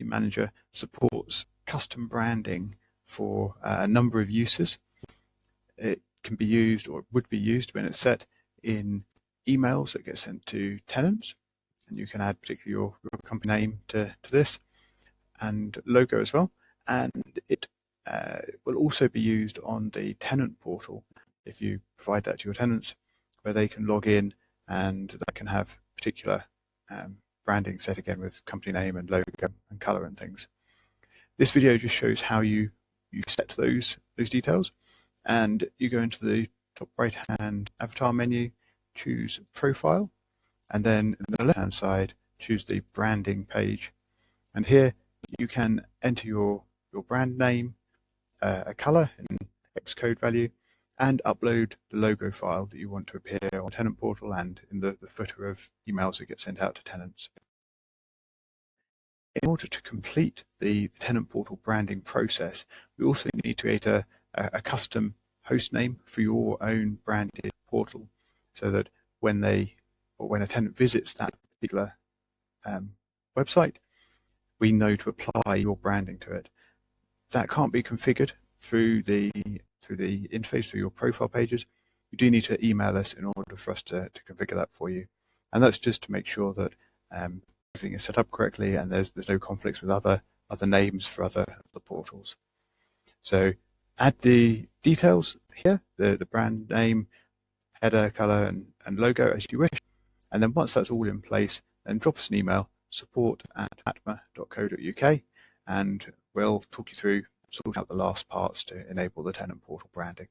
Manager supports custom branding for a number of uses. It can be used, or would be used, when it's set in emails that get sent to tenants, and you can add particularly your company name to this, and logo as well. And it will also be used on the tenant portal if you provide that to your tenants, where they can log in and they can have particular branding set again with company name and logo and color and things. This video just shows how you set those details, and you go into the top right hand avatar menu, choose profile, and then in the left hand side choose the branding page, and here you can enter your brand name, a color in Xcode value, and upload the logo file that you want to appear on tenant portal and in the footer of emails that get sent out to tenants. In order to complete the tenant portal branding process, we also need to create a custom host name for your own branded portal, so that when a tenant visits that particular website, we know to apply your branding to it. That can't be configured through the interface, through your profile pages. You do need to email us in order for us to configure that for you, and that's just to make sure that everything is set up correctly and there's no conflicts with other names for other portals. So add the details here, the brand name, header, color, and logo as you wish, and then once that's all in place, then drop us an email, support@patma.co.uk, and we'll talk you through sorting out the last parts to enable the tenant portal branding.